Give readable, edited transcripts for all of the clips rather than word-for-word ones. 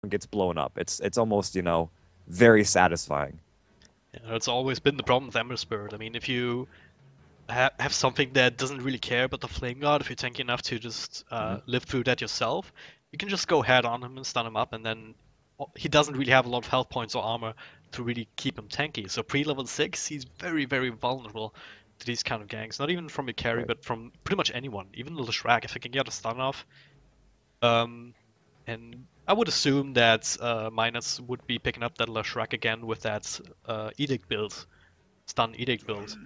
gets blown up. It's almost, you know, very satisfying. Yeah, it's always been the problem with Ember Spirit. I mean, if you have something that doesn't really care about the Flame God, if you're tanky enough to just Hmm. live through that yourself, you can just go head on him and stun him up, and then he doesn't really have a lot of health points or armor to really keep him tanky. So pre-level 6, he's very, very vulnerable to these kind of ganks. Not even from a carry, Right. but from pretty much anyone. Even the Shrag, if he can get a stun off. Um, and I would assume that Minus would be picking up that Shrag again with that Edict build, stun Edict build.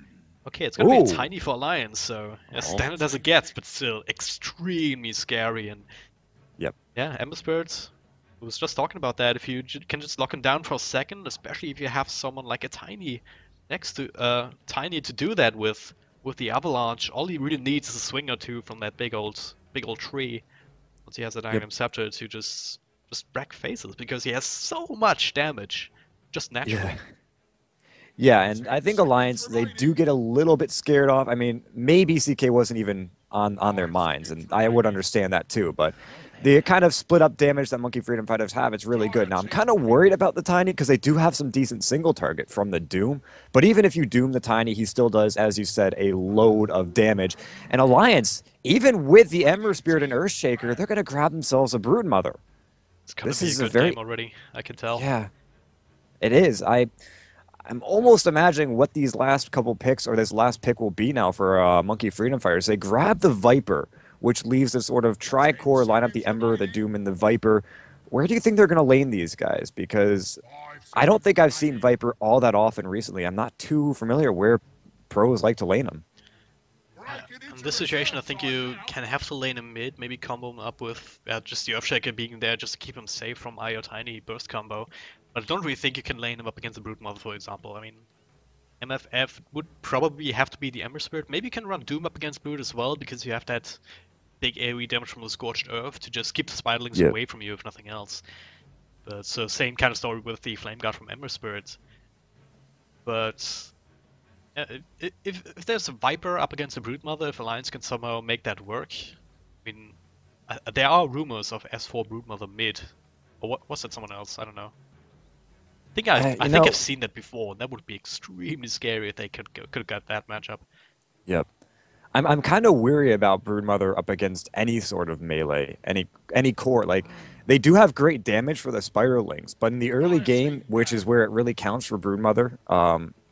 Okay, it's gonna be Ooh. tiny for Alliance, so as Oh. standard as it gets, but still extremely scary. And Yep. yeah, Ember Spirit, I was just talking about that. If you can just lock him down for a second, especially if you have someone like a Tiny next to Tiny to do that with the Avalanche, all he really needs is a swing or two from that big old tree. Once he has a Yep. Dynam Scepter to just wreck faces because he has so much damage just Yeah. naturally. Yeah, and I think Alliance, they do get a little bit scared off. I mean, maybe CK wasn't even on their minds, and I would understand that too, but the kind of split up damage that Monkey Freedom Fighters have, it's really good. Now, I'm kind of worried about the Tiny because they do have some decent single target from the Doom, but even if you Doom the Tiny, he still does, as you said, a load of damage. And Alliance, even with the Ember Spirit and Earthshaker, they're going to grab themselves a Broodmother. It's gonna This be a is a good game very, already, I can tell. yeah, it is. I'm almost imagining what these last couple picks or this last pick will be now for Monkey Freedom Fighters. They grab the Viper, which leaves this sort of tri-core lineup: the Ember, the Doom, and the Viper. Where do you think they're going to lane these guys? Because I don't think I've seen Viper all that often recently. I'm not too familiar where pros like to lane them. Yeah. In this situation, I think you can have to lane him mid, maybe combo him up with just the Earthshaker being there just to keep him safe from IO Tiny burst combo. But I don't really think you can lane him up against the Brute Mother, for example. I mean, MFF would probably have to be the Ember Spirit. Maybe you can run Doom up against Brute as well, because you have that big AoE damage from the Scorched Earth to just keep the Spiderlings Yeah. away from you, if nothing else. But so same kind of story with the Flame Guard from Ember Spirit. But if there's a Viper up against a Broodmother, if Alliance can somehow make that work, I mean, there are rumors of S4 Broodmother mid, or what was that? Someone else? I don't know. I You think I've know, seen that before. That would be extremely scary if they could have got that matchup. yep. I'm kind of weary about Broodmother up against any sort of melee, any core. Like they do have great damage for the Spiralings, but in the early game, which is where it really counts for Broodmother,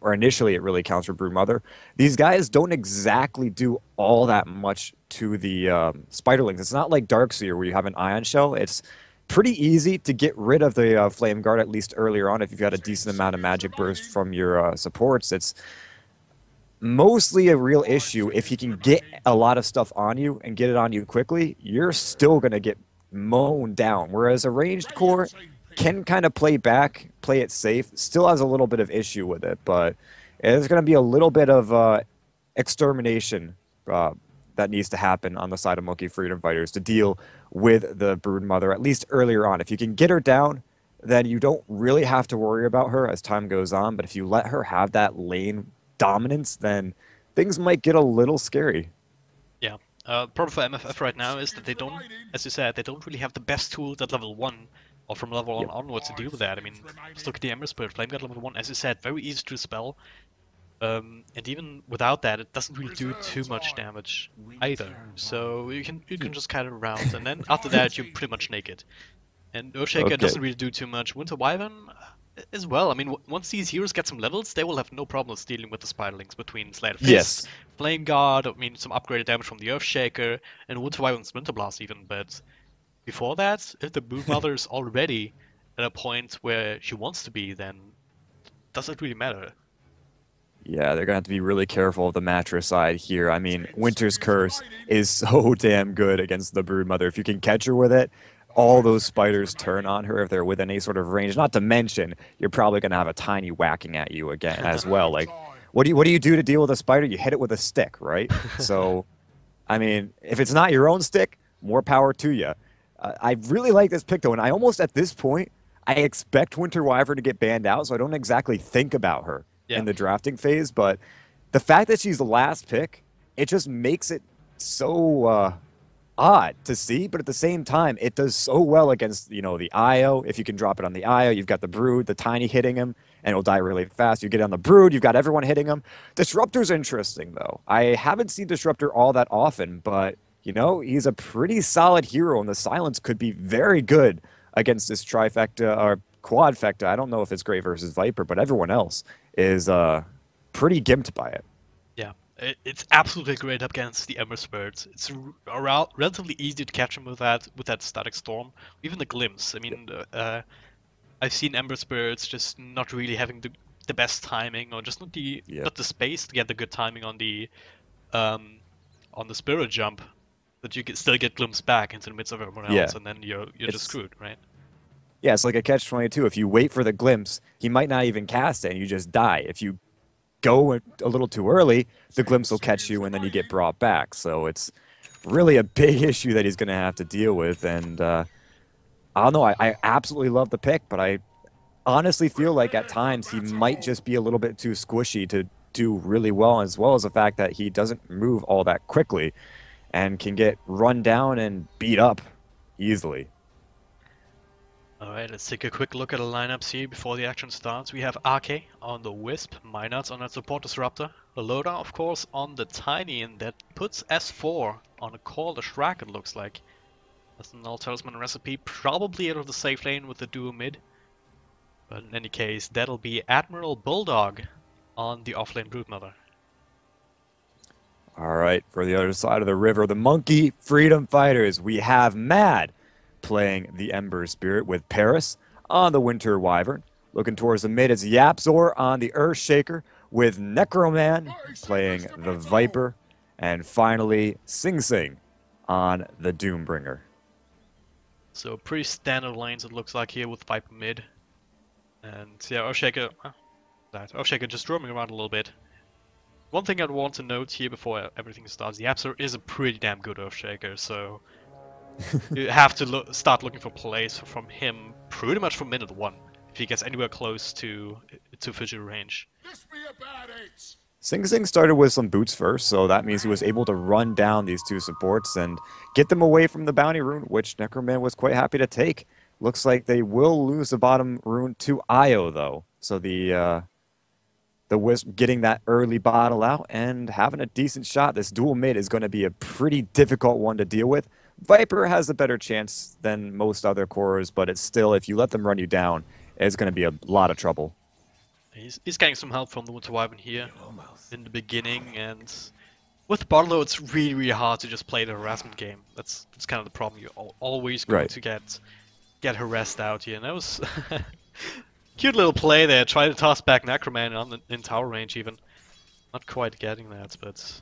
or initially it really counts for Broodmother, these guys don't exactly do all that much to the Spiderlings. It's not like Darkseer where you have an Ion Shell. It's pretty easy to get rid of the Flame Guard at least earlier on if you've got a decent amount of Magic Burst from your supports. It's mostly a real issue. If he can get a lot of stuff on you and get it on you quickly, you're still going to get mown down. Whereas a ranged core can kind of play back, play it safe, still has a little bit of issue with it, but there's going to be a little bit of extermination uh, that needs to happen on the side of Monkey Freedom Fighters to deal with the Brood Mother, at least earlier on. If you can get her down, then you don't really have to worry about her as time goes on. But if you let her have that lane dominance, then things might get a little scary. Yeah. Problem for MFF right now is that they don't, as you said, they don't really have the best tools at level 1 or from level 1 Yep. onwards to deal with that. I mean, just look at the Ember Spirit, Flame Guard level 1, as you said, very easy to spell. And even without that, it doesn't really do too much damage either. So you can just kite it around, and then after that you're pretty much naked. And Earthshaker Okay. doesn't really do too much. Winter Wyvern as well. I mean, once these heroes get some levels, they will have no problems dealing with the Spiderlings between Sleight of Fist, Yes. Flame Guard, I mean some upgraded damage from the Earthshaker, and Winter Wyvern's Winter Blast even. But before that, if the Brood Mother is already at a point where she wants to be, then does it really matter? Yeah, they're gonna have to be really careful of the mattress side here. I mean, Winter's Curse is so damn good against the Broodmother. If you can catch her with it, all those spiders turn on her if they're within any sort of range. Not to mention, you're probably gonna have a tiny whacking at you again as well. Like, what do you do to deal with a spider? You hit it with a stick, right? So, I mean, if it's not your own stick, more power to you. I really like this pick though, and I almost at this point I expect Winter Wyvern to get banned out, so I don't exactly think about her Yeah. in the drafting phase. But the fact that she's the last pick, it just makes it so odd to see, but at the same time, it does so well against, the IO. If you can drop it on the IO, you've got the Brood, the Tiny hitting him, and it'll die really fast. You get on the Brood, you've got everyone hitting him. Disruptor's interesting, though. I haven't seen Disruptor all that often, but, he's a pretty solid hero, and the Silence could be very good against this trifecta or quadfecta. I don't know if it's great versus Viper, but everyone else is pretty gimped by it. Yeah, it's absolutely great up against the Ember Spirits. It's relatively easy to catch him with that Static Storm, even the Glimpse. I mean, I've seen Ember Spirits just not really having the best timing, or just Yeah. not the space to get the good timing um on the Spirit jump, that you can still get Glimpse back into the midst of everyone Yeah. else, and then you're just It's screwed, right? Yeah, it's like a catch-22. If you wait for the glimpse, he might not even cast it and you just die. If you go a little too early, the glimpse will catch you and then you get brought back. So it's really a big issue that he's going to have to deal with. And I don't know, I absolutely love the pick, but I honestly feel like at times he might just be a little bit too squishy to do really well as the fact that he doesn't move all that quickly and can get run down and beat up easily. Alright, let's take a quick look at the lineups here before the action starts. We have RK on the Wisp, Minards on that Support Disruptor, Loda of course on the Tiny, and that puts S4 on a Call the Shrek, it looks like. That's an Null Talisman recipe, probably out of the safe lane with the duo mid. But in any case, that'll be Admiral Bulldog on the offlane Broodmother. All right, for the other side of the river, the Monkey Freedom Fighters, we have Mad playing the Ember Spirit with Paris on the Winter Wyvern. Looking towards the mid, it's Yapzor on the Earthshaker with Necroman playing the Viper. And finally, Sing Sing on the Doombringer. So pretty standard lanes it looks like here with Viper mid. And yeah, Earthshaker just roaming around a little bit. One thing I'd want to note here before everything starts, the Yapzor is a pretty damn good Earthshaker, so you have to start looking for plays from him pretty much from minute one, if he gets anywhere close to visual range. Sing Sing started with some boots first, so that means he was able to run down these two supports and get them away from the bounty rune, which Necroman was quite happy to take. Looks like they will lose the bottom rune to Io, though. So the Wisp getting that early bottle out and having a decent shot. This dual mid is going to be a pretty difficult one to deal with. Viper has a better chance than most other cores, but it's still, if you let them run you down, it's going to be a lot of trouble. He's getting some help from the Winter Wyvern here in the beginning, and with Barlow it's really, really hard to just play the harassment game. That's kind of the problem. You're always going to get harassed out here, and that was cute little play there. Try to toss back Necroman in tower range even. Not quite getting that, but...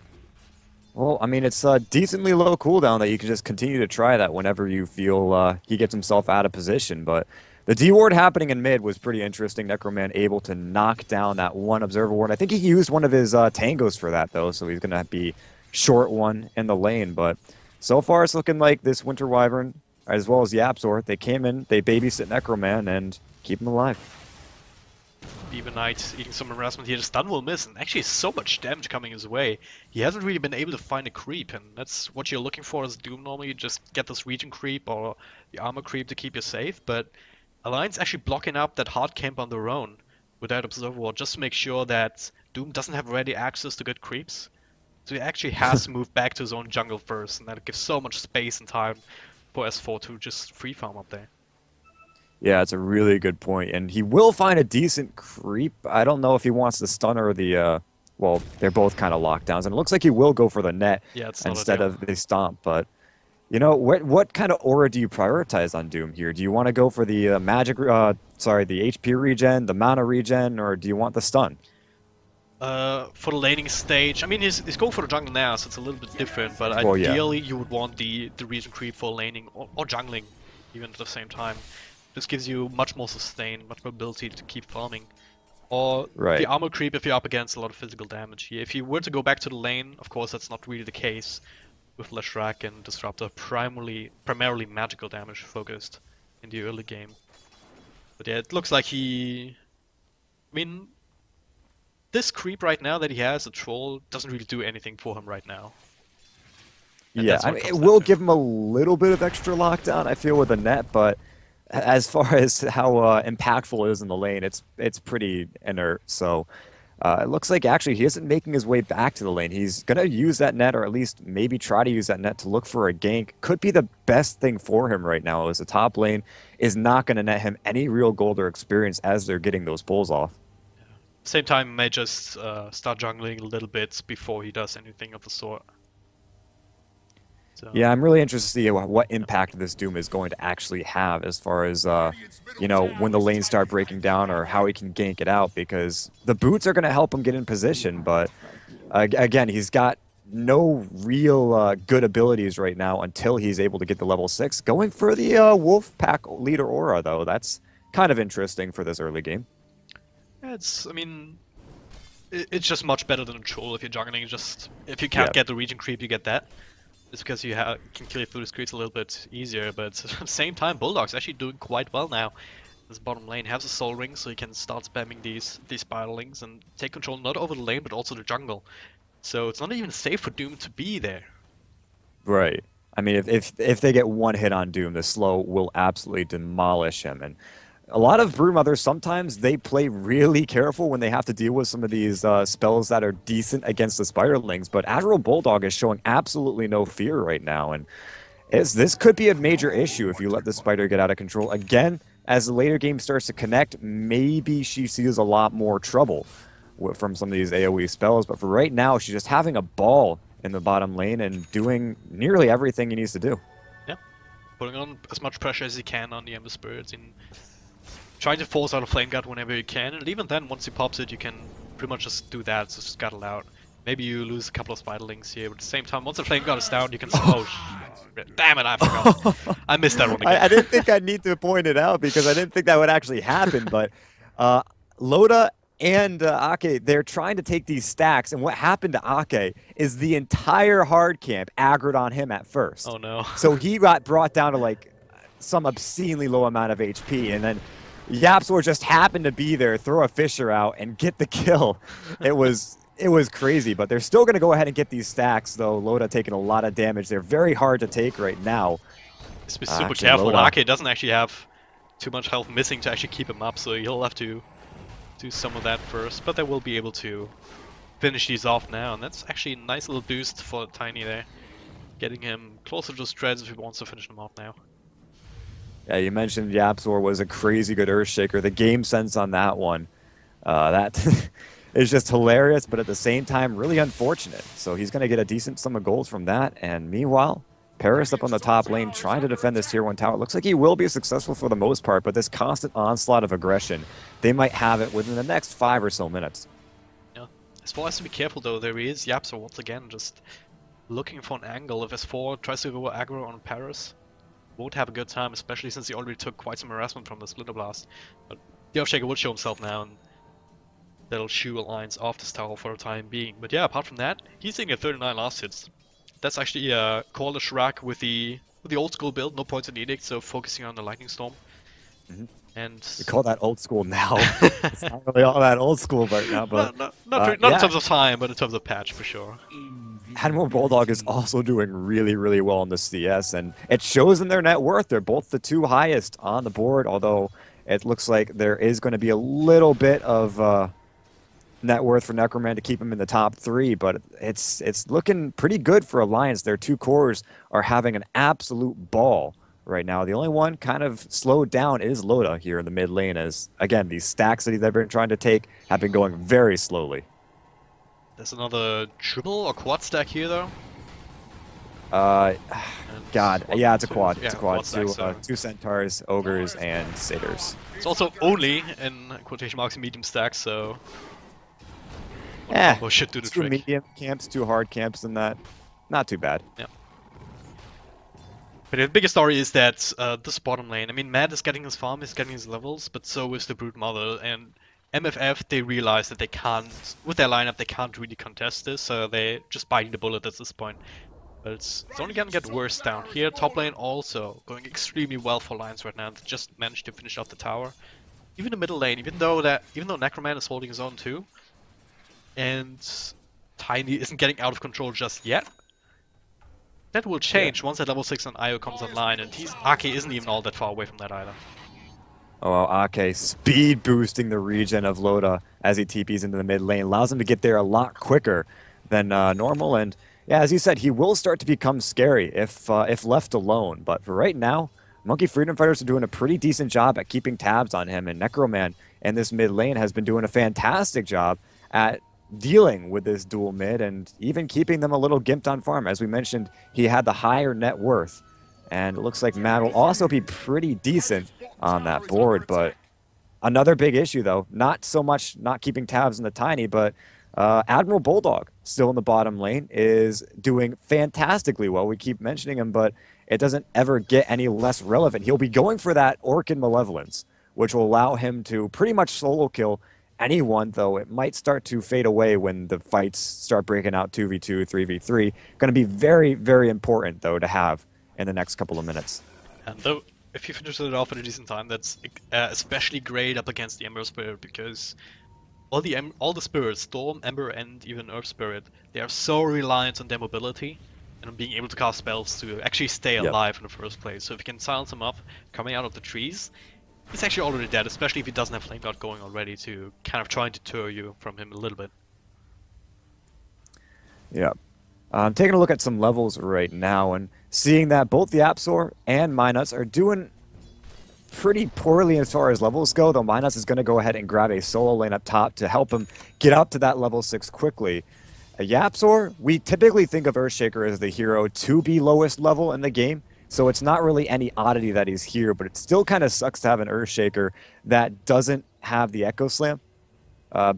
Well, I mean, it's a decently low cooldown that you can just continue to try that whenever you feel he gets himself out of position. But the D ward happening in mid was pretty interesting. Necroman able to knock down that one Observer ward. I think he used one of his tangos for that, though, so he's going to be short one in the lane. But so far, it's looking like this Winter Wyvern, as well as Yapzor, they came in, they babysit Necroman, and keep him alive. Beaver Knight eating some harassment here. The stun will miss, and actually so much damage coming his way. He hasn't really been able to find a creep, and that's what you're looking for as Doom normally. You just get this region creep or the armor creep to keep you safe, but Alliance actually blocking up that hard camp on their own with that Observer Ward just to make sure that Doom doesn't have ready access to good creeps. So he actually has to move back to his own jungle first, and that gives so much space and time for S4 to just free farm up there. Yeah, it's a really good point. And he will find a decent creep. I don't know if he wants the stun or the, well, they're both kind of lockdowns. And it looks like he will go for the net instead of the stomp. But, what kind of aura do you prioritize on Doom here? Do you want to go for the the HP regen, the mana regen, or do you want the stun? For the laning stage, I mean, he's going for the jungle now, so it's a little bit different. But ideally, you would want the region creep for laning or jungling, even at the same time. This gives you much more sustain, much more ability to keep farming. Or the armor creep if you're up against a lot of physical damage here. If you were to go back to the lane, of course that's not really the case with Leshrac and Disruptor, primarily magical damage focused in the early game. But yeah, it looks like I mean, this creep right now that he has, a troll, doesn't really do anything for him right now. And Yeah, that's I what it mean, it comes down will to. give him a little bit of extra lockdown, I feel, with the net, but as far as how impactful it is in the lane, it's pretty inert. So it looks like actually he isn't making his way back to the lane. He's gonna use that net, or at least maybe try to use that net to look for a gank. Could be the best thing for him right now, as the top lane is not gonna net him any real gold or experience as they're getting those pulls off. Same time, he may just start jungling a little bit before he does anything of the sort. So, Yeah, I'm really interested to see what impact this Doom is going to actually have as far as when the lanes start breaking down or how he can gank it out because the boots are going to help him get in position, but again, he's got no real good abilities right now until he's able to get the level 6. Going for the Wolf Pack leader aura though, that's kind of interesting for this early game. yeah, I mean, it's just much better than a troll if you're jungling. Just if you Yeah. can't get the region creep, you get that. It's because you can clear through the creeps a little bit easier. But at the same time, Bulldog's actually doing quite well now. This bottom lane has a soul ring, so you can start spamming these spiderlings and take control not over the lane but also the jungle. So it's not even safe for Doom to be there. Right. I mean, if they get one hit on Doom, the slow will absolutely demolish him. And a lot of Broodmothers, sometimes they play really careful when they have to deal with some of these spells that are decent against the Spiderlings. But Admiral Bulldog is showing absolutely no fear right now. And this could be a major issue if you let the Spider get out of control. Again, as the later game starts to connect, maybe she sees a lot more trouble from some of these AoE spells. But for right now, she's just having a ball in the bottom lane and doing nearly everything he needs to do. Yeah, putting on as much pressure as he can on the Ember Spirits and trying to force out a Flame Guard whenever you can. And even then, once he pops it, you can pretty much just do that, just scuttle out. Maybe you lose a couple of Spiderlings here, but at the same time, once the Flame Guard is down, you can... Oh, damn it, I forgot. I missed that one again. I didn't think I need to point it out because I didn't think that would actually happen. But Loda and Ake, they're trying to take these stacks. And what happened to Ake is the entire hard camp aggroed on him at first. Oh no. So he got brought down to like some obscenely low amount of HP. And then Yapsor just happened to be there, throw a Fisher out, and get the kill. It was crazy, but they're still going to go ahead and get these stacks, though Loda taking a lot of damage. They're very hard to take right now. Just be super Actually, careful. Loda. Ake doesn't actually have too much health missing to actually keep him up, so he'll have to do some of that first. But they will be able to finish these off now, and that's actually a nice little boost for Tiny there. Getting him closer to Streds if he wants to finish them off now. Yeah, you mentioned Yapsor was a crazy good Earthshaker. The game sense on that one, that is just hilarious, but at the same time, really unfortunate. So he's going to get a decent sum of gold from that. And meanwhile, Paris up on the top lane trying to defend this tier 1 tower. Looks like he will be successful for the most part, but this constant onslaught of aggression, they might have it within the next 5 or so minutes. Yeah. S4 has to be careful though. There he is, Yapsor once again, just looking for an angle. If S4 tries to go aggro on Paris, won't have a good time, especially since he already took quite some harassment from the Splitter Blast. But the Earthshaker would show himself now, and that'll shoo Alliance off this tower for the time being. But yeah, apart from that, he's sitting at 39 last hits. That's actually Call the Shrak with the old school build, no points in Edict, so focusing on the Lightning Storm. Mm-hmm. And We call that old school now. It's not really all that old school right now, but not in terms of time, but in terms of patch for sure. Admiral Bulldog is also doing really, really well in the CS, and it shows in their net worth. They're both the 2 highest on the board, although it looks like there is going to be a little bit of net worth for Necroman to keep him in the top 3, but it's looking pretty good for Alliance. Their 2 cores are having an absolute ball right now. The only one kind of slowed down is Loda here in the mid lane, as, again, these stacks that they've been trying to take have been going very slowly. There's another triple or quad stack here though. God, yeah, it's a quad. Yeah, It's a quad. stack, so 2 centaurs, ogres, and satyrs. it's also only in quotation marks medium stack, so Yeah, combo should do the 2 trick. medium camps, 2 hard camps, and that, not too bad. Yeah. But the biggest story is that this bottom lane, I mean, Matt is getting his farm, he's getting his levels, but so is the Broodmother, and MFF, they realize that they can't, with their lineup, they can't really contest this, so they're just biting the bullet at this point. But it's only gonna get worse down here. Top lane also going extremely well for Lions right now. They just managed to finish off the tower. Even the middle lane, even though Necroman is holding his own too, and Tiny isn't getting out of control just yet, That will change once that level 6 on Io comes online, and Ake isn't even all that far away from that either. Oh, well, Ake speed boosting the regen of Loda as he TPs into the mid lane. Allows him to get there a lot quicker than normal. And yeah, as you said, he will start to become scary if left alone. But for right now, Monkey Freedom Fighters are doing a pretty decent job at keeping tabs on him. And Necroman in this mid lane has been doing a fantastic job at dealing with this dual mid and even keeping them a little gimped on farm. As we mentioned, he had the higher net worth. And it looks like Matt will also be pretty decent on that board. But another big issue, though, not so much not keeping tabs on the Tiny, but Admiral Bulldog, still in the bottom lane, is doing fantastically well. We keep mentioning him, but it doesn't ever get any less relevant. He'll be going for that Orchid Malevolence, which will allow him to pretty much solo kill anyone, though it might start to fade away when the fights start breaking out 2v2, 3v3. Going to be very, very important, though, to have in the next couple of minutes. And though, if you finish it off in a decent time, that's especially great up against the Ember Spirit, because all the spirits, Storm, Ember, and even Earth Spirit, they are so reliant on their mobility and on being able to cast spells to actually stay alive in the first place. So if you can silence him up coming out of the trees, he's actually already dead, especially if he doesn't have Flame Guard going already to kind of try and deter you from him a little bit. Yeah. I'm taking a look at some levels right now and seeing that both the Apsor and Minus are doing pretty poorly as far as levels go, though Minus is going to go ahead and grab a solo lane up top to help him get up to that level 6 quickly. Yapzor, we typically think of Earthshaker as the hero to be lowest level in the game, so it's not really any oddity that he's here, but it still kind of sucks to have an Earthshaker that doesn't have the Echo Slam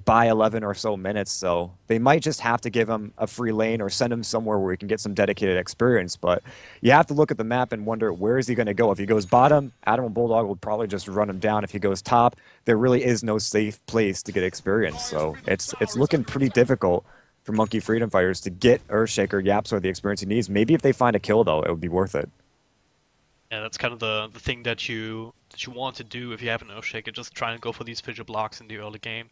by 11 or so minutes, so they might just have to give him a free lane or send him somewhere where he can get some dedicated experience. But you have to look at the map and wonder, where is he going to go? If he goes bottom, Admiral Bulldog will probably just run him down. If he goes top, there really is no safe place to get experience, so it's looking pretty difficult for Monkey Freedom Fighters to get Earthshaker, Yapzor the experience he needs. Maybe if they find a kill, though, it would be worth it. Yeah, that's kind of the thing that you want to do if you have an Earthshaker, just try and go for these fissure blocks in the early game.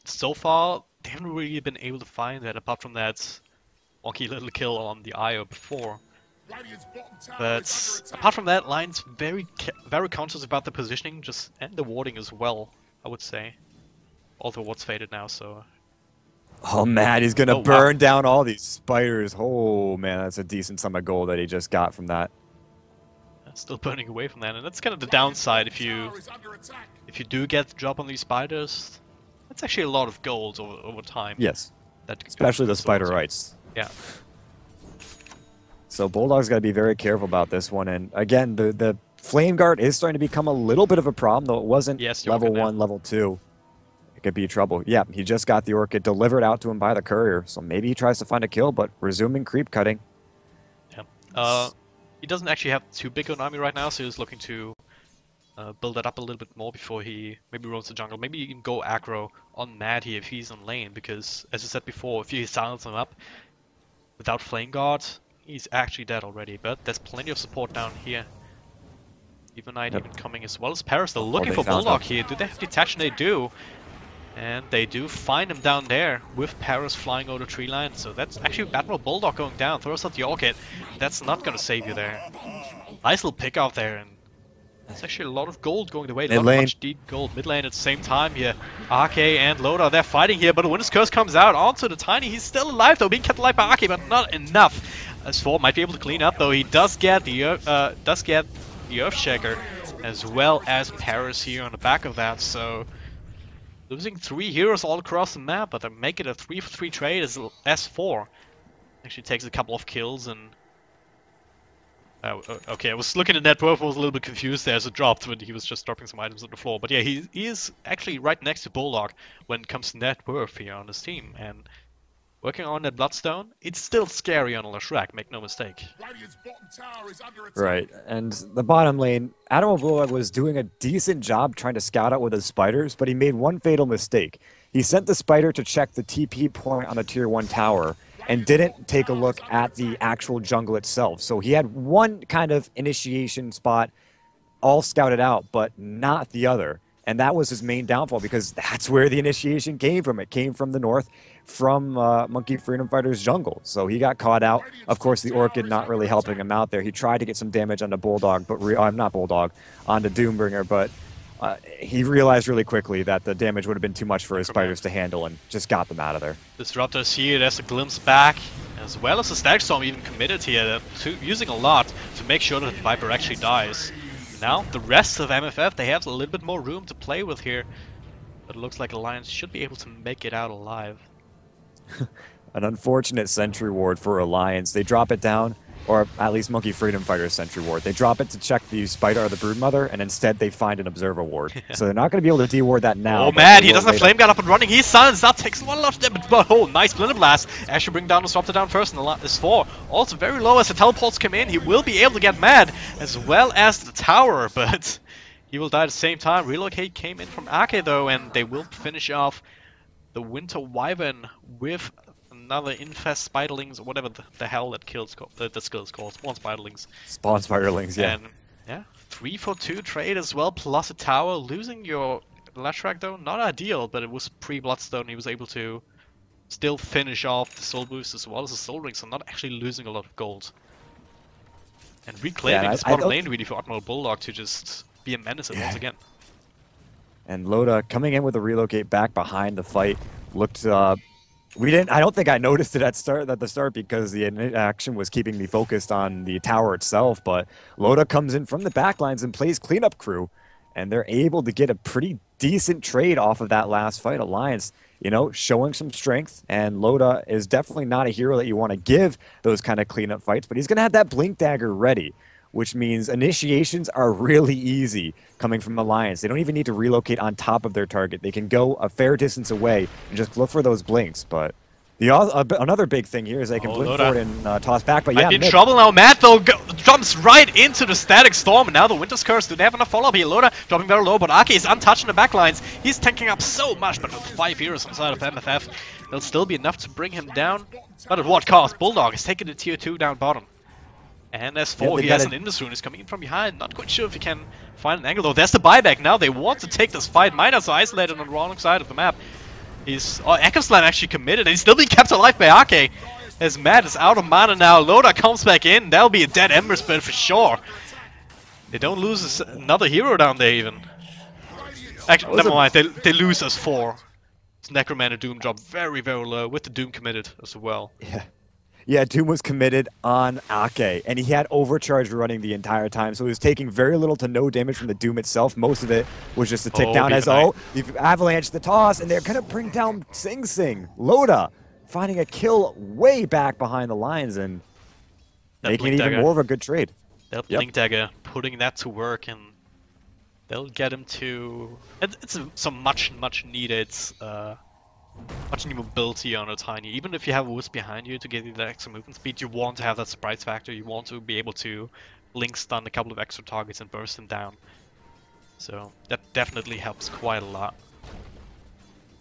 So far, they haven't really been able to find that, apart from that wonky little kill on the Io before. But apart from that, Lion's very conscious about the positioning, and the warding as well, I would say. Although what's faded now, so... Oh man, he's gonna burn down all these spiders. Oh man, that's a decent sum of gold that he just got from that. Still burning away from that, and that's kind of the downside if you do get the drop on these spiders. That's actually a lot of gold over time. Yes, especially the spider rights. Yeah. So Bulldog's got to be very careful about this one, and again, the Flame Guard is starting to become a little bit of a problem, though it wasn't level 1, level 2. It could be trouble. Yeah, he just got the Orchid delivered out to him by the courier, so maybe he tries to find a kill, but resuming creep cutting. Yeah. He doesn't actually have too big an army right now, so he's looking to build that up a little bit more before he maybe roams the jungle. Maybe even go aggro on Mad here if he's on lane, because as I said before, if you silence him up without Flame Guard, he's actually dead already. But there's plenty of support down here. Even Knight even coming as well as Paris. They're looking for Bulldog here. Do they have detection? They do. And they do find him down there with Paris flying over the tree line. So that's actually Admiral Bulldog going down. Throws out the Orchid. That's not going to save you there. Nice little pick out there. And that's actually a lot of gold going the way. Not much deep gold. Mid lane at the same time here. RK and Loda, they're fighting here. But the Winter's Curse comes out onto the Tiny. He's still alive though. Being kept alive by RK, but not enough. As Sword might be able to clean up though. He does get the Earthshaker as well as Paris here on the back of that. So... losing 3 heroes all across the map, but they make it a 3-for-3 trade as S4. Actually takes a couple of kills and... okay, I was looking at net worth, I was a little bit confused there as it dropped when he was just dropping some items on the floor. But yeah, he is actually right next to Bulldog when it comes to net worth here on his team. And working on that Bloodstone, it's still scary on Lashrak, make no mistake. Right, and the bottom lane, Admiral Bulldog was doing a decent job trying to scout out with his spiders, but he made one fatal mistake. He sent the spider to check the TP point on the tier 1 tower and didn't take a look at the actual jungle itself. So he had one kind of initiation spot all scouted out, but not the other. And that was his main downfall because that's where the initiation came from. It came from the north, from Monkey Freedom Fighter's jungle. So he got caught out. Of course, the Orchid not really helping him out there. He tried to get some damage onto Bulldog, but not Bulldog, onto Doombringer, but he realized really quickly that the damage would have been too much for his spiders to handle and just got them out of there. Disruptors here, there's a glimpse back, as well as the Static Storm even committed here, using a lot to make sure that the Viper actually dies. Now, the rest of MFF, they have a little bit more room to play with here, but it looks like Alliance should be able to make it out alive. An unfortunate sentry ward for Alliance. They drop it down, or at least Monkey Freedom Fighter's sentry ward. They drop it to check the Spider or the Broodmother, and instead they find an Observer ward. So they're not going to be able to de-ward that now. Oh man, he doesn't have Flame Guard up and running. He's silenced. That takes one lot of damage. But oh, nice Splinter Blast. Actually bring down the Disruptor down first, and the is 4. Also very low as the teleports come in. He will be able to get mad, as well as the tower, but he will die at the same time. Relocate came in from Ake though, and they will finish off the Winter Wyvern with another Infest Spiderlings, or whatever the hell that kills the skill is called. Spawn Spiderlings. Spawn Spiderlings, yeah. And yeah, 3 for 2 trade as well, plus a tower. Losing your Lashrak though, not ideal, but it was pre-Bloodstone. He was able to still finish off the Soul Boost as well as the Soul Ring, so not actually losing a lot of gold. And reclaiming this bottom lane really for Admiral Bulldog to just be a menace once again. And Loda coming in with a relocate back behind the fight looked I don't think I noticed it at the start because the action was keeping me focused on the tower itself, but Loda comes in from the backlines and plays cleanup crew, and they're able to get a pretty decent trade off of that last fight. Alliance, you know, showing some strength, and Loda is definitely not a hero that you want to give those kind of cleanup fights, but he's going to have that Blink Dagger ready, which means initiations are really easy coming from Alliance. They don't even need to relocate on top of their target. They can go a fair distance away and just look for those blinks. But another big thing here is they can blink forward and toss back. But yeah, in trouble now. Matt though jumps right into the Static Storm, and now the Winter's Curse. Do they have enough follow-up here? Loda dropping very low, but Ake is untouched in the backlines. He's tanking up so much, but with 5 heroes inside of MFF, there'll still be enough to bring him down. But at what cost? Bulldog is taking the tier 2 down bottom. And S4, he has an Indus Rune, is coming in from behind. Not quite sure if he can find an angle though. There's the buyback now. They want to take this fight. Midas are isolated on the wrong side of the map. Echo Slam actually committed, and he's still being kept alive by Ake. As Matt is out of mana now. Loda comes back in. That'll be a dead Ember Spirit for sure. They don't lose another hero down there even. Actually, never mind. They lose S4. It's Necromancer Doom dropped very, very low with the Doom committed as well. Yeah, Doom was committed on Ake, and he had Overcharge running the entire time, so he was taking very little to no damage from the Doom itself. Most of it was just a tick down as you've Avalanche the toss, and they're going to bring down Sing Sing. Loda finding a kill way back behind the lines and making it even more of a good trade. That Blink Dagger, putting that to work, and they'll get him to... It's some much needed... much new mobility on a Tiny. Even if you have a Wisp behind you to give you that extra movement speed, you want to have that surprise factor. You want to be able to blink stun a couple of extra targets and burst them down. So that definitely helps quite a lot.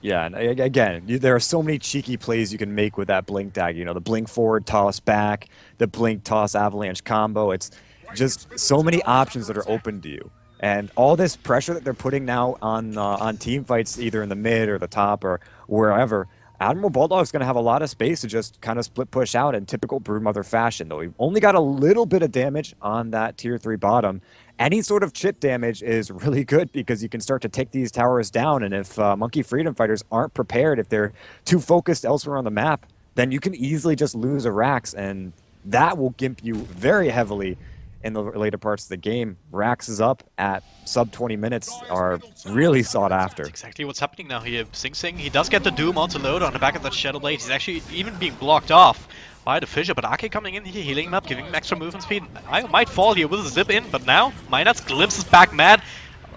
Yeah, and again, there are so many cheeky plays you can make with that Blink Dagger. You know, the Blink forward, toss back, the Blink toss avalanche combo. It's just so many options that are open to you. And all this pressure that they're putting now on team fights, either in the mid or the top or wherever, Admiral Bulldog's going to have a lot of space to just kind of split push out in typical Broodmother fashion, though. He only got a little bit of damage on that tier 3 bottom. Any sort of chip damage is really good because you can start to take these towers down, and if Monkey Freedom Fighters aren't prepared, if they're too focused elsewhere on the map, then you can easily just lose a Rax, and that will gimp you very heavily in the later parts of the game. Raxes up at sub 20 minutes are really sought after. That's exactly what's happening now here. Sing Sing, he does get the Doom onto Loda on the back of that Shadow Blade. He's actually even being blocked off by the Fissure, but Ake coming in here, healing him up, giving him extra movement speed. I might fall here with a zip in, but now Minats glimpses back mad.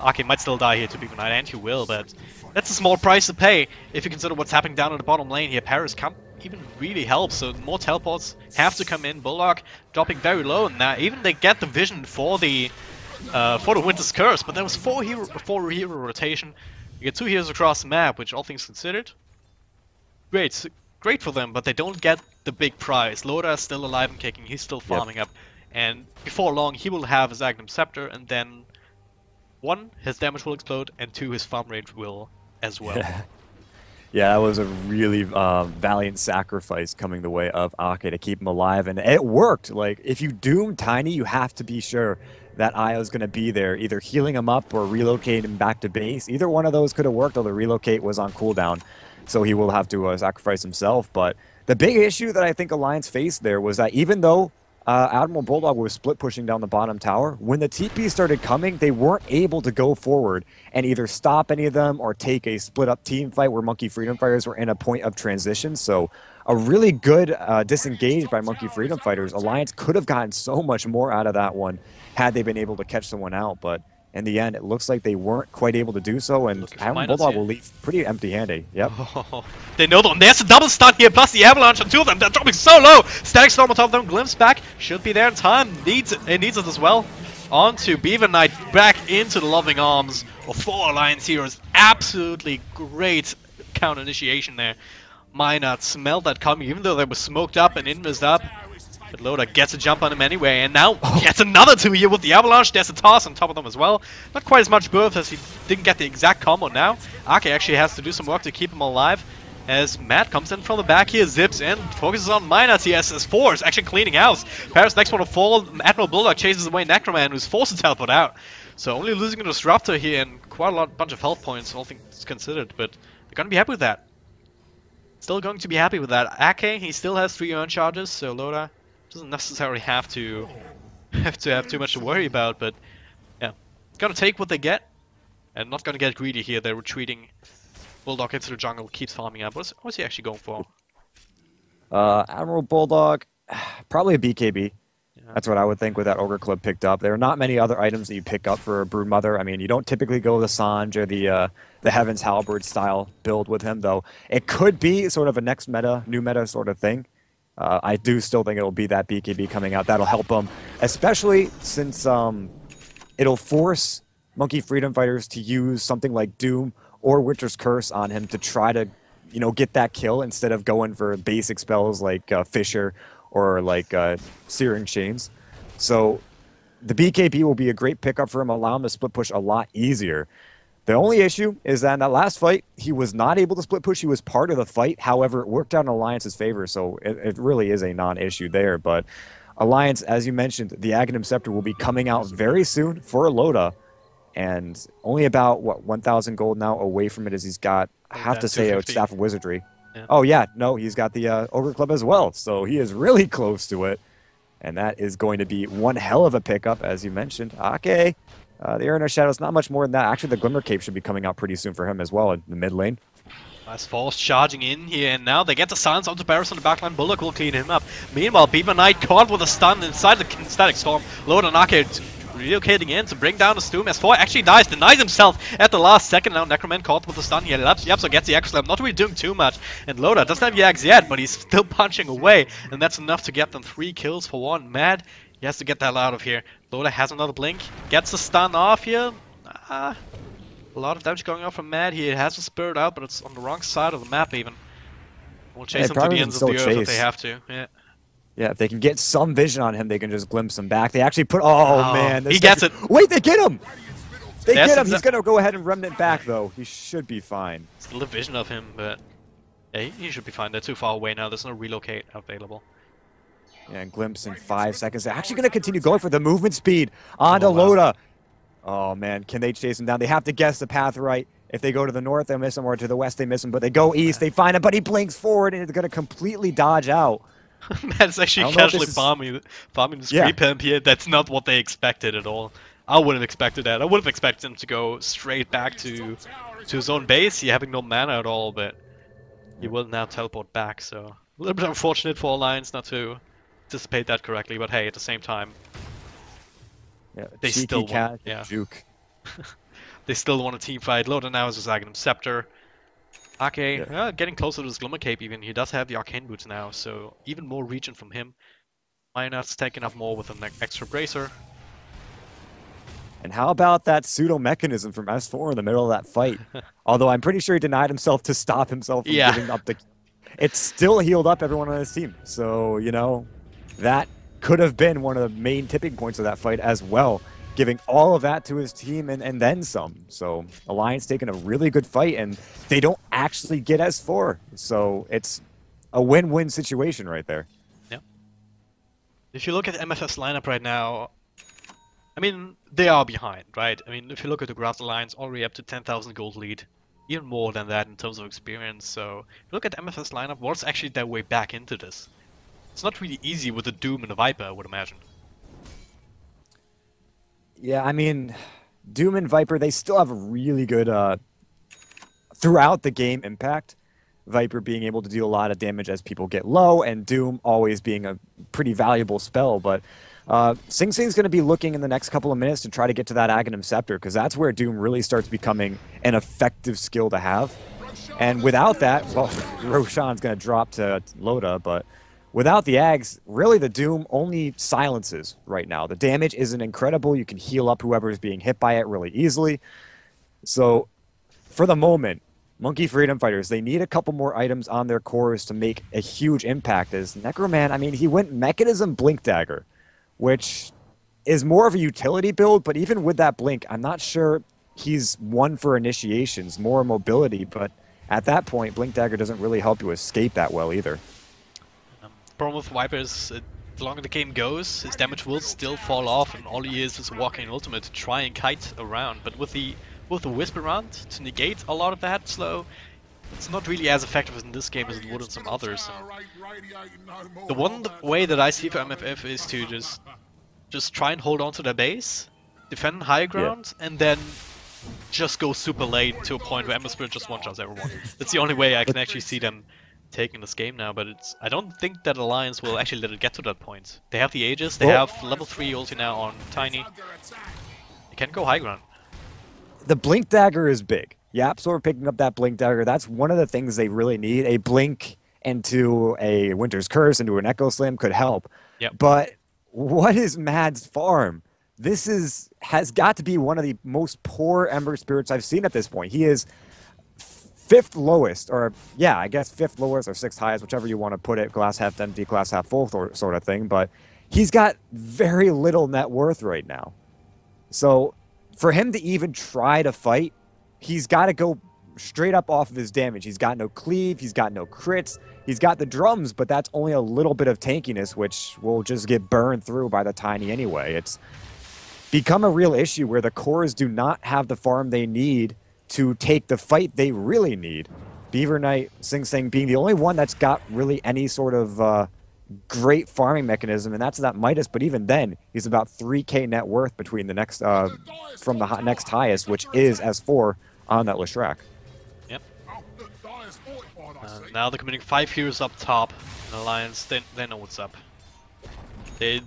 Ake might still die here to be denied, and he will, but that's a small price to pay if you consider what's happening down in the bottom lane here. Paris can't even really help, so more teleports have to come in. Bullock dropping very low, and now even they get the vision for the Winter's Curse, but there was 4 hero rotation. You get 2 heroes across the map, which all things considered, great for them, but they don't get the big prize. Loda is still alive and kicking, he's still farming up, and before long he will have his Agnum Scepter, and then 1, his damage will explode, and 2, his farm rate will as well. Yeah, that was a really valiant sacrifice coming the way of Ake to keep him alive, and it worked. Like, if you doom Tiny, you have to be sure that Io's going to be there, either healing him up or relocating him back to base. Either one of those could have worked, although relocate was on cooldown, so he will have to sacrifice himself. But the big issue that I think Alliance faced there was that even though Admiral Bulldog was split pushing down the bottom tower, when the TP started coming, they weren't able to go forward and either stop any of them or take a split up team fight where Monkey Freedom Fighters were in a point of transition. So a really good disengage by Monkey Freedom Fighters. Alliance could have gotten so much more out of that one had they been able to catch someone out, but in the end, it looks like they weren't quite able to do so, and Admiral Bulldog will leave pretty empty-handed. Yep. Oh, they know them. There's a double stun here, plus the avalanche on 2 of them. They're dropping so low. Static Storm on top of them. Glimpse back. Should be there in time. Needs it as well. On to Beaver Knight. Back into the loving arms of 4 Alliance heroes. Absolutely great counter initiation there. Minot smelled that coming, even though they were smoked up and invis up. But Loda gets a jump on him anyway, and now gets another 2 here with the avalanche. There's a toss on top of them as well. Not quite as much burst as he didn't get the exact combo now. Ake actually has to do some work to keep him alive. As Matt comes in from the back here, zips in, focuses on Minus. He has 4 is actually cleaning house. Paris next one to fall. Admiral Bulldog chases away Necroman, who's forced to teleport out. So only losing a Disruptor here and quite a bunch of health points, all things considered. But they're going to be happy with that. Still going to be happy with that. Ake, he still has 3 earn charges, so Loda doesn't necessarily have to have too much to worry about, but yeah, gonna take what they get, and not gonna get greedy here. They're retreating. Bulldog into the jungle, keeps farming up. What's he actually going for? Admiral Bulldog, probably a BKB. Yeah. That's what I would think with that Ogre Club picked up. There are not many other items that you pick up for a Broodmother. I mean, you don't typically go the Sanj or the Heaven's Halberd style build with him, though. It could be sort of a next meta, new meta sort of thing. I do still think it'll be that BKB coming out. That'll help them, especially since it'll force Monkey Freedom Fighters to use something like Doom or Winter's Curse on him to try to, get that kill instead of going for basic spells like Fissure or like Searing Chains. So the BKB will be a great pickup for him, allow him to split push a lot easier. The only issue is that in that last fight, he was not able to split push. He was part of the fight. However, it worked out in Alliance's favor, so it really is a non-issue there. But Alliance, as you mentioned, the Aghanim Scepter will be coming out very soon for Loda, and only about, 1,000 gold now away from it as he's got, I have to say, a Staff of Wizardry. Yeah. Oh, yeah, no, he's got the Ogre Club as well, so he is really close to it. And that is going to be one hell of a pickup, as you mentioned. Ake. The Arena Shadow's not much more than that. Actually, the Glimmer Cape should be coming out pretty soon for him as well in the mid lane. Nice Force charging in here, and now they get the silence onto Barris on the backline. Bullock will clean him up. Meanwhile, Beaver Knight caught with a stun inside the Static Storm. Loda and Ake relocating in to bring down the Stoom. S4 actually dies, denies himself at the last second. Now Necroman caught with the stun here. Yapso gets the Echo Slam, not really doing too much. And Loda doesn't have Yags yet, but he's still punching away, and that's enough to get them 3 kills for 1. Mad, he has to get the hell out of here. Loda has another blink, gets the stun off here. A lot of damage going off from Mad. He has the Spirit out, but it's on the wrong side of the map even. We'll chase him to the ends of the earth if they have to. Yeah. Yeah, if they can get some vision on him, they can just glimpse him back. They actually put... Oh, man. He gets it. Wait, they get him! They get him! He's going to go ahead and Remnant back, though. He should be fine. Still a vision of him, but... Yeah, he should be fine. They're too far away now. There's no relocate available. Yeah, and glimpse in 5 seconds. They're actually going to continue going for the movement speed onto Loda. Oh, man. Can they chase him down? They have to guess the path right. If they go to the north, they'll miss him, or to the west, they miss him. But they go east, they find him, but he blinks forward, and it's going to completely dodge out. Matt's actually casually farming the Scree Pimp here. That's not what they expected at all. I wouldn't have expected that. I would have expected him to go straight back to his own base, he having no mana at all, but he will now teleport back, so a little bit unfortunate for Alliance not to anticipate that correctly, but hey, at the same time, they still want, juke. They still want a team fight. Loda now has his Aghanim Scepter. Ake, getting closer to his Glimmer Cape even. He does have the Arcane Boots now, so even more region from him. Minot's taking up more with an extra Bracer. And how about that pseudo mechanism from S4 in the middle of that fight? Although I'm pretty sure he denied himself to stop himself from giving up the... It still healed up everyone on his team. So, that could have been one of the main tipping points of that fight as well. giving all of that to his team and then some. So Alliance taking a really good fight, and they don't actually get S4. So it's a win-win situation right there. Yeah. If you look at MFF's lineup right now, I mean, they are behind, right? I mean, if you look at the Grass Alliance, already up to 10,000 gold lead. Even more than that in terms of experience. So if you look at MFF's lineup, what's actually their way back into this? It's not really easy with the Doom and the Viper, I would imagine. Yeah, I mean, Doom and Viper, they still have a really good throughout the game impact. Viper being able to do a lot of damage as people get low, and Doom always being a pretty valuable spell. But Sing Sing's going to be looking in the next couple of minutes to try to get to that Aghanim Scepter, because that's where Doom really starts becoming an effective skill to have. And without that, well, Roshan's going to drop to Loda, but without the Ags, really the Doom only silences right now. The damage isn't incredible. You can heal up whoever is being hit by it really easily. So for the moment, Monkey Freedom Fighters, they need a couple more items on their cores to make a huge impact. As Necroman, I mean, he went Mechanism Blink Dagger, which is more of a utility build, but even with that Blink, I'm not sure he's one for initiations, more mobility, but at that point, Blink Dagger doesn't really help you escape that well either. Problem with Viper is, the longer the game goes, his damage will still fall off, and all he is walking ultimate to try and kite around. But with the Wisp around to negate a lot of that slow, it's not really as effective in this game as it would in some others. And the one way that I see for MFF is to just try and hold on to their base, defend high ground, and then just go super late to a point where Ember Spirit just one-shots everyone. That's the only way I can actually see them taking this game now, but I don't think that Alliance will actually let it get to that point. They have the Aegis, they have level 3 ulti now on Tiny. They can go high ground. The Blink Dagger is big. Yapsor picking up that Blink Dagger, that's one of the things they really need. A Blink into a Winter's Curse, into an Echo Slam could help. Yep. But what is Mad's farm? This has got to be one of the most poor Ember Spirits I've seen at this point. He is 5th lowest, or yeah, I guess 5th lowest or 6th highest, whichever you want to put it, glass half empty, glass half full sort of thing, but he's got very little net worth right now. So for him to even try to fight, he's got to go straight up off of his damage. He's got no cleave, he's got no crits, he's got the drums, but that's only a little bit of tankiness, which will just get burned through by the Tiny anyway. It's become a real issue where the cores do not have the farm they need to take the fight they really need. Beaver Knight, Sing Sing being the only one that's got really any sort of great farming mechanism, and that's that Midas, but even then, he's about 3k net worth between the next, from the next highest, which is S4 on that Leshrac. Yep. Now they're committing 5 heroes up top in Alliance, they know what's up. They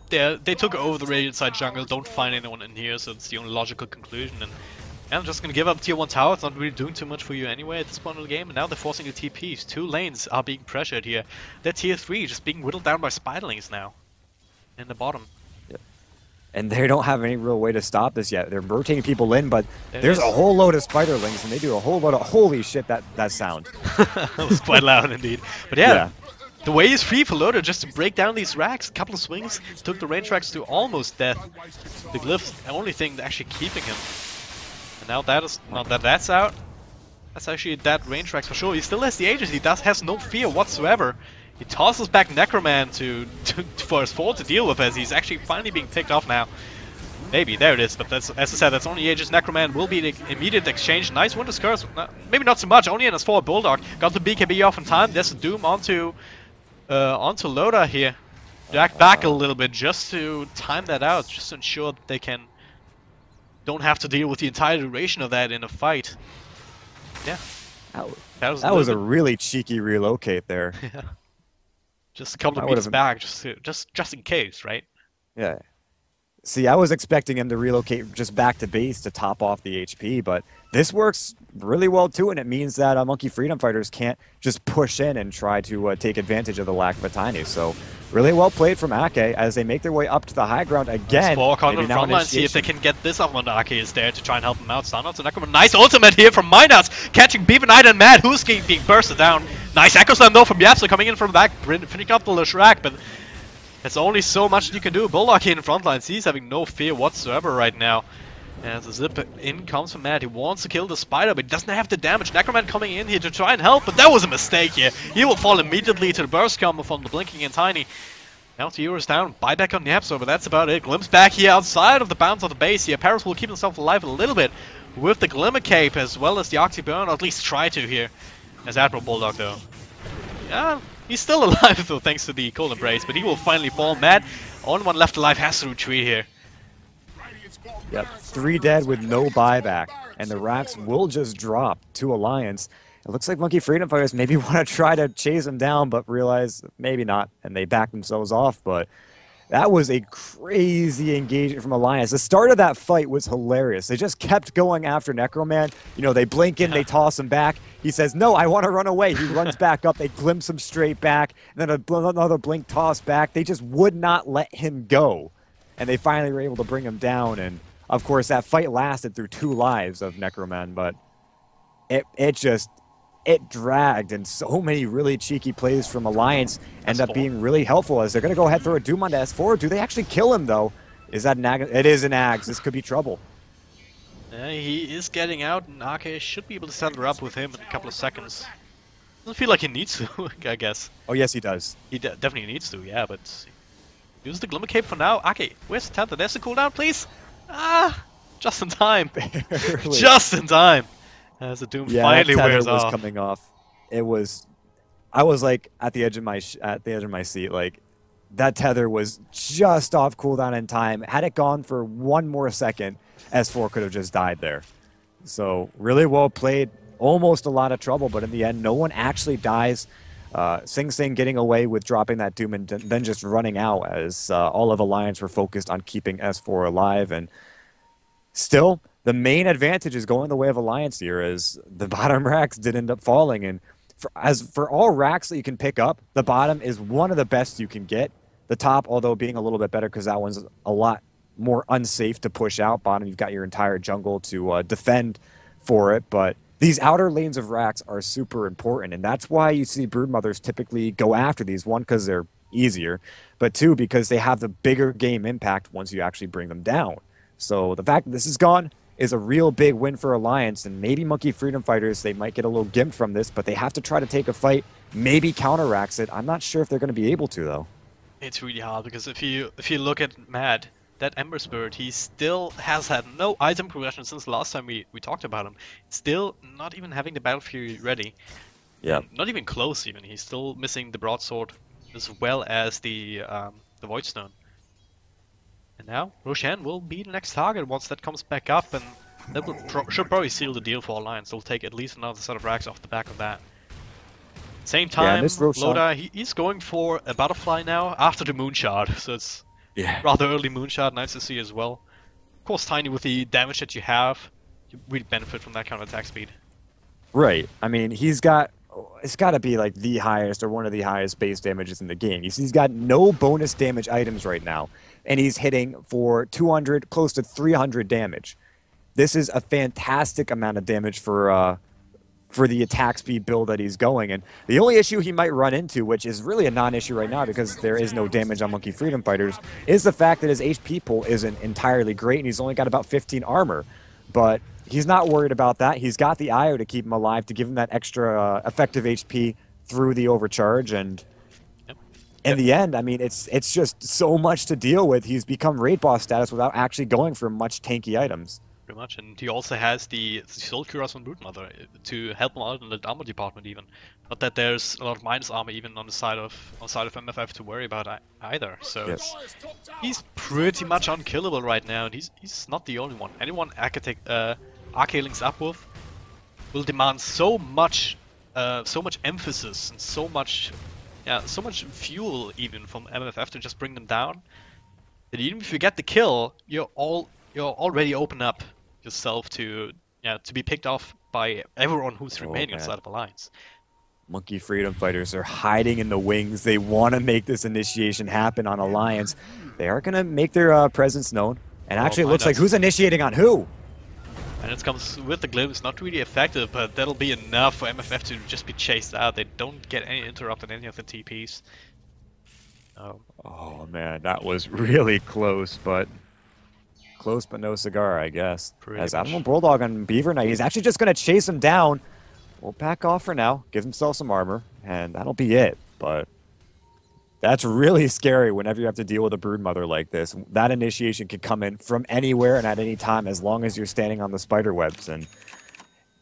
took over the Radiant side jungle, don't find anyone in here, so it's the only logical conclusion, and I'm just gonna give up tier 1 tower. It's not really doing too much for you anyway at this point of the game. And now they're forcing the TPs. 2 lanes are being pressured here. They're tier 3, just being whittled down by spiderlings now. In the bottom. Yep. And they don't have any real way to stop this yet. They're rotating people in, but there's a whole load of spiderlings, and they do a whole load of holy shit, that sound. That was quite loud indeed. But yeah. The way is free for Loda just to break down these racks. A couple of swings took the range racks to almost death. The Glyph's the only thing actually keeping him. And now that's out, that's actually that range tracks for sure. He still has the Aegis, he has no fear whatsoever. He tosses back Necroman for his fall to deal with, as he's actually finally being picked off now. Maybe, there it is, but that's, as I said, that's only Aegis. Necroman will be the immediate exchange. Nice Winter's Curse, maybe not so much, only in his 4 Bulldog. Got the BKB off in time, there's a Doom onto Loda here. Back a little bit just to time that out, just to ensure that they don't have to deal with the entire duration of that in a fight. Yeah. That was a really cheeky relocate there. Yeah. Just a couple of beats back, just in case, right? Yeah. See, I was expecting him to relocate just back to base to top off the HP, but this works really well too, and it means that Monkey Freedom Fighters can't just push in and try to take advantage of the lack of a Tiny. So really well played from Ake as they make their way up to the high ground again. Walk on the front line, see if they can get this up when Ake is there to try and help him out. Stun out to Necroman. Nice ultimate here from Midas, catching Beaver Knight and Mad, who's being bursted down. Nice Echo Slam though from Yapsa coming in from the back, finishing up the Leshrac, but There's only so much you can do. Bulldog in front lines, he's having no fear whatsoever right now. As the zip in comes from Matt, he wants to kill the spider, but he doesn't have the damage. Necroman coming in here to try and help, but that was a mistake here. He will fall immediately to the burst combo from the Blinking and Tiny. Now Tiro is down, buyback on the Absol, but that's about it. Glimpse back here outside of the bounds of the base here. Paris will keep himself alive a little bit with the Glimmer Cape as well as the Oxy Burn, or at least try to here. As Admiral Bulldog though. Yeah, he's still alive though thanks to the Cold Embrace, but he will finally fall. Matt, only one left alive, has to retreat here. Yep, 3 dead with no buyback, and the racks will just drop to Alliance. It looks like Monkey Freedom Fighters maybe want to try to chase him down, but realize maybe not, and they back themselves off. But that was a crazy engagement from Alliance. The start of that fight was hilarious. They just kept going after Necroman. You know, they blink in, they toss him back. He says, no, I want to run away. He runs back up. They glimpse him straight back. And then another blink toss back. They just would not let him go. And they finally were able to bring him down. And, of course, that fight lasted through 2 lives of Necroman. But it dragged, and so many really cheeky plays from Alliance end up being really helpful as they're going to go ahead throw a Doom onto S4. Do they actually kill him, though? Is that an Ag? It is an Ags. This could be trouble. Yeah, he is getting out, and Ake should be able to settle up with him in a couple of seconds. Doesn't feel like he needs to, I guess. Oh, yes, he does. He definitely needs to, yeah, but... Use the Glimmer Cape for now. Ake, where's the Tantha? There's the cooldown, please! Ah! Just in time! Just in time! As the Doom finally wears off. Coming off. It was... I was, like, at the edge of my seat, like... That tether was just off cooldown in time. Had it gone for 1 more second, S4 could have just died there. So, really well played. Almost a lot of trouble, but in the end, no one actually dies. Sing Sing getting away with dropping that Doom and then just running out as all of Alliance were focused on keeping S4 alive. And still, the main advantage is going the way of Alliance here as the bottom racks did end up falling. And for all racks that you can pick up, the bottom is one of the best you can get. The top, although being a little bit better because that one's a lot more unsafe to push out. Bottom, you've got your entire jungle to defend for it. But these outer lanes of racks are super important, and that's why you see Broodmothers typically go after these. 1, because they're easier, but 2, because they have the bigger game impact once you actually bring them down. So the fact that this is gone is a real big win for Alliance, and maybe Monkey Freedom Fighters, they might get a little gimped from this, but they have to try to take a fight, maybe counteracts it. I'm not sure if they're going to be able to, though. It's really hard, because if you look at Mad, that Ember Spirit, he still has had no item progression since the last time we talked about him. Still not even having the Battle Fury ready. Yeah. Not even close even. He's still missing the Broadsword as well as the Void Stone. And now Roshan will be the next target once that comes back up, and that will should probably seal the deal for Alliance. They'll take at least another set of racks off the back of that. Same time, Loda, he's going for a Butterfly now after the Moonshard, so it's rather early Moonshard, nice to see as well. Of course, Tiny, with the damage that you have, you really benefit from that kind of attack speed. Right. I mean, it's got to be like the highest or one of the highest base damages in the game. He's got no bonus damage items right now, and he's hitting for 200, close to 300 damage. This is a fantastic amount of damage for the attack speed build that he's going. And the only issue he might run into, which is really a non-issue right now because there is no damage on Monkey Freedom Fighters, is the fact that his HP pool isn't entirely great and he's only got about 15 armor. But he's not worried about that. He's got the IO to keep him alive, to give him that extra effective HP through the overcharge. And in the end, I mean, it's just so much to deal with. He's become raid boss status without actually going for much tanky items. Pretty much, and he also has the Soul Cuirass on Broodmother to help him out in the armor department even. Not that there's a lot of minus armor even on the side of MFF to worry about either. So he's pretty much unkillable right now, and he's not the only one. Anyone Arcade links up with will demand so much emphasis and so much fuel even from MFF to just bring them down. That even if you get the kill, you're already open up yourself to be picked off by everyone who's remaining inside of Alliance. Monkey Freedom Fighters are hiding in the wings. They want to make this initiation happen on Alliance. They are going to make their presence known. And actually it looks like who's initiating on who? And it comes with the glimpse, not really effective, but that'll be enough for MFF to just be chased out. They don't get any interrupt in any of the TPs. Oh, Oh man, that was really close but no cigar, I guess. pretty As Animal much. Bulldog on Beaver Knight, he's actually just going to chase him down. We'll back off for now, give himself some armor, and that'll be it. But that's really scary whenever you have to deal with a broodmother like this. That initiation can come in from anywhere and at any time as long as you're standing on the spider webs. And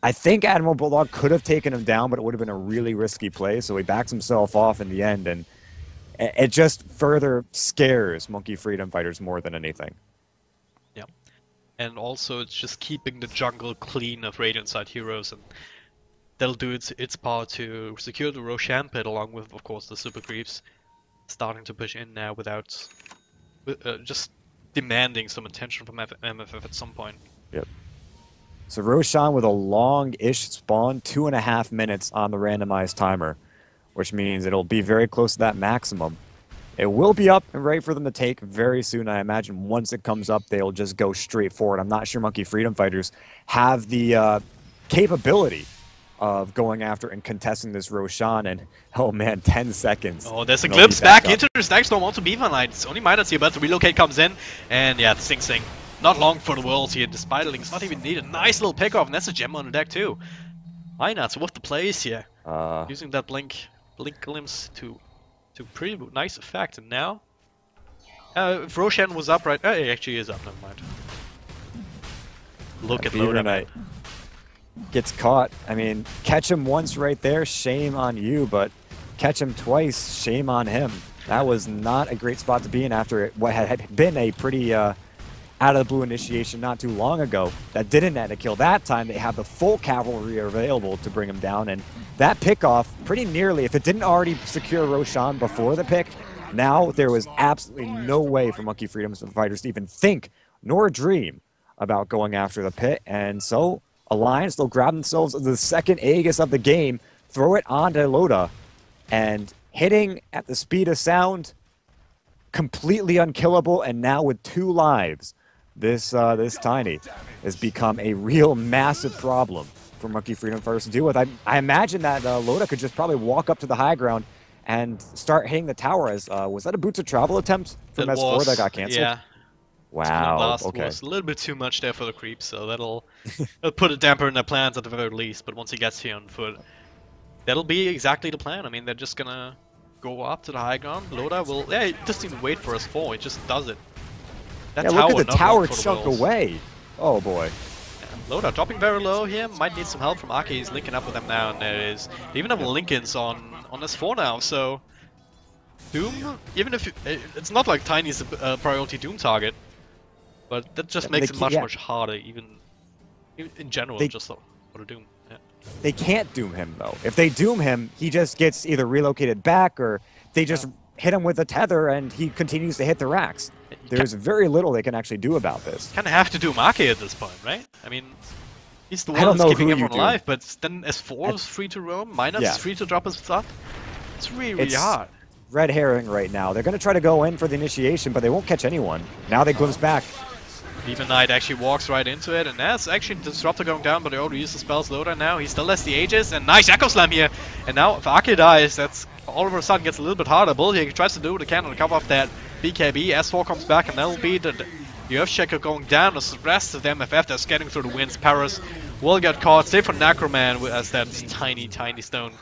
I think Admiral Bulldog could have taken him down, but it would have been a really risky play. So he backs himself off in the end, and it just further scares Monkey Freedom Fighters more than anything. Yeah. And also, it's just keeping the jungle clean of Radiant side heroes, and that'll do its part to secure the Roshan pit, along with, of course, the super creeps starting to push in now without just demanding some attention from MFF at some point. Yep. So Roshan with a long-ish spawn, 2.5 minutes on the randomized timer, which means it'll be very close to that maximum. It will be up and ready for them to take very soon. I imagine once it comes up, they'll just go straight forward. I'm not sure Monkey Freedom Fighters have the capability of going after and contesting this Roshan, and oh man, 10 seconds. Oh, there's a glimpse back into the stacks, don't want to be Beaver Knight. It's only minus here, but the relocate comes in, and yeah, the Sing Sing. Not long for the world here, the Spiderling's not even needed. Nice little pick off, and that's a gem on the deck too. Why not? So with the plays here. Using that blink glimpse to pretty nice effect, and now if Roshan was up right, it actually is up, never mind. Look at Beaver Loda, Knight gets caught. I mean, catch him once right there, shame on you, but catch him twice, shame on him. That was not a great spot to be in after what had been a pretty out of the blue initiation not too long ago. That didn't net a kill. That time they have the full cavalry available to bring him down, and that pickoff pretty nearly, if it didn't already secure Roshan before the pick, now there was absolutely no way for Monkey Freedom Fighters to even think nor dream about going after the pit. And so Alliance, they'll grab themselves the second Aegis of the game, throw it onto Loda, and hitting at the speed of sound, completely unkillable. And now with 2 lives, this Tiny has become a real massive problem for Monkey Freedom Fighters to deal with. I imagine that Loda could just probably walk up to the high ground and start hitting the tower. As was that a Boots of Travel attempt from S4 that got canceled? Yeah. Wow. Okay. Was a little bit too much there for the creep, so that'll put a damper in their plans at the very least. But once he gets here on foot, that'll be exactly the plan. I mean, they're just gonna go up to the high ground. Loda will, yeah, he doesn't even wait for us fall. He just does it. That yeah, tower, look at the tower chunk the away. Oh boy. Yeah, Loda dropping very low here. Might need some help from Aki. He's linking up with them now, and there it is. They even have Lincolns on S4 now, so Doom. Even if it's not like Tiny's a priority Doom target. But that just makes it much harder, even in general, just for the Doom. Yeah. They can't Doom him, though. If they Doom him, he just gets either relocated back, or they just hit him with a tether, and he continues to hit the racks. There's very little they can actually do about this. Kind of have to Doom Ake at this point, right? I mean, he's the one that's keeping everyone alive, but then S4 is free to roam, Minus is free to drop his stuff. It's really hard. Red herring right now. They're going to try to go in for the initiation, but they won't catch anyone. Now they glimpse back. Beaver Knight actually walks right into it, and that's actually Disruptor going down, but they already used the spells Loda now. He still has the Aegis, and nice Echo Slam here. And now if Ake dies, that's all of a sudden gets a little bit harder. Bull here tries to do what he can to cover off that BKB. S4 comes back, and that'll be the Earthshaker going down. The rest of the MFF that's getting through the winds. Paris will get caught. Save for Necroman as that tiny stone.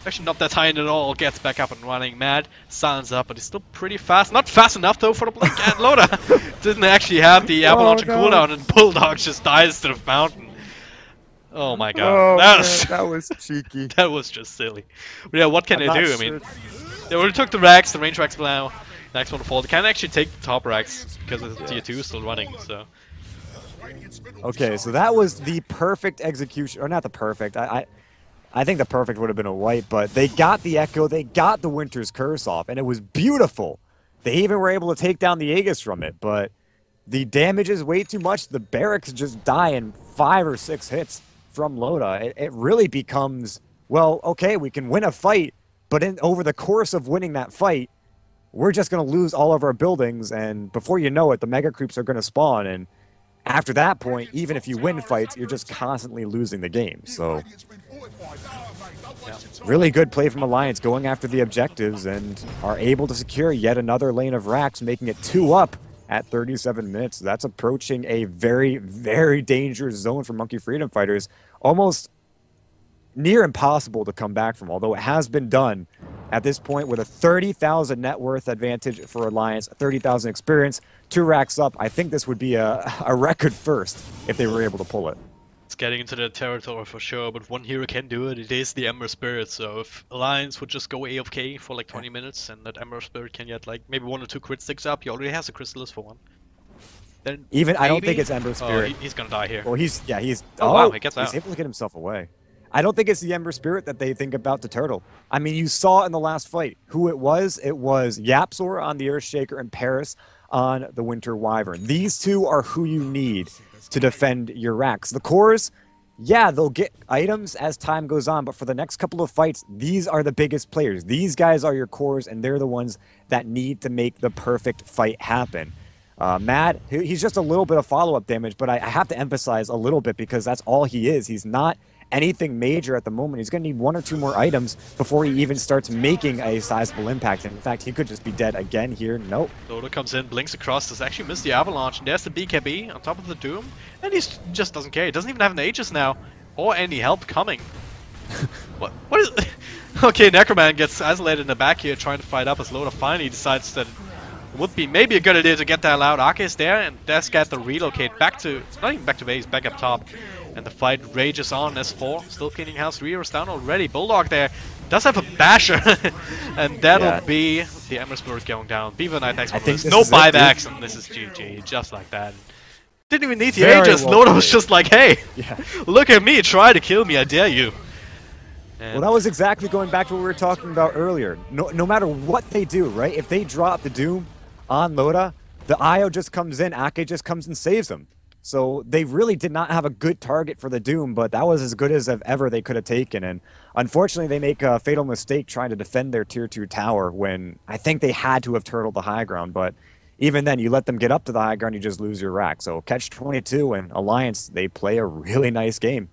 Actually not that tiny at all, gets back up and running. Mad silence up, but he's still pretty fast. Not fast enough though for the blink, and Loda didn't actually have the avalanche cooldown, and Bulldog just dies to the fountain. Oh my god. That was cheeky. That was just silly. But yeah, what can they do? I mean, they already took the racks, the range racks now. Next one to fall. They can't actually take the top racks because the tier 2 is still running, so. Okay, so that was the perfect execution, or not the perfect. I think the perfect would have been a wipe, but they got the Echo, they got the Winter's Curse off, and it was beautiful. They even were able to take down the Aegis from it, but the damage is way too much. The barracks just die in 5 or 6 hits from Loda. It really becomes, well, okay, we can win a fight, but over the course of winning that fight, we're just going to lose all of our buildings, and before you know it, the Mega Creeps are going to spawn, and after that point, even if you win fights, you're just constantly losing the game. So Yeah. really good play from Alliance going after the objectives and are able to secure yet another lane of racks, making it 2 up at 37 minutes. That's approaching a very, very dangerous zone for Monkey Freedom Fighters. Almost near impossible to come back from, although it has been done at this point with a 30,000 net worth advantage for Alliance, 30,000 experience, 2 racks up. I think this would be a record first if they were able to pull it. It's getting into the territory for sure, but one hero can do it. It is the Ember Spirit. So if Alliance would just go AFK for like 20 minutes and that Ember Spirit can get like maybe 1 or 2 crit sticks up, he already has a Chrysalis for one. Then Even maybe... I don't think it's Ember Spirit. Oh, he's gonna die here. Well, he's Oh wow, he gets out. He's able to get himself away. I don't think it's the Ember Spirit that they think about to turtle. I mean, you saw in the last fight who it was. It was Yapzor on the Earthshaker and Paris on the Winter Wyvern. These two are who you need to defend your racks. The cores, yeah, they'll get items as time goes on, but for the next couple of fights, these are the biggest players. These guys are your cores, and they're the ones that need to make the perfect fight happen. Mad, he's just a little bit of follow-up damage, but I have to emphasize a little bit because that's all he is. He's not anything major at the moment. He's going to need 1 or 2 more items before he even starts making a sizable impact. And in fact, he could just be dead again here. Nope. Dota comes in, blinks across, does actually miss the Avalanche, and there's the BKB on top of the Doom, and he just doesn't care. He doesn't even have an Aegis now, or any help coming. What is... Okay, Necroman gets isolated in the back here, trying to fight up as Loda finally decides that it would be maybe a good idea to get that out. Arca is there, and Deathscat to relocate back to... not even back to base, back up top. And the fight rages on. S4 still cleaning house. 3 heroes down already. Bulldog there does have a basher, and that'll be the Ember Spirit going down. Beaver Knight next one. No buybacks, and this is GG, just like that. Didn't even need the Aegis. Loda was just like, hey, look at me, try to kill me, I dare you. And well, that was exactly going back to what we were talking about earlier. No matter what they do, right? If they drop the Doom on Loda, the IO just comes in, Ake just comes and saves them. So they really did not have a good target for the Doom, but that was as good as ever they could have taken. And unfortunately, they make a fatal mistake trying to defend their tier 2 tower when I think they had to have turtled the high ground. But even then, you let them get up to the high ground, you just lose your rack. So catch 22 and Alliance, they play a really nice game.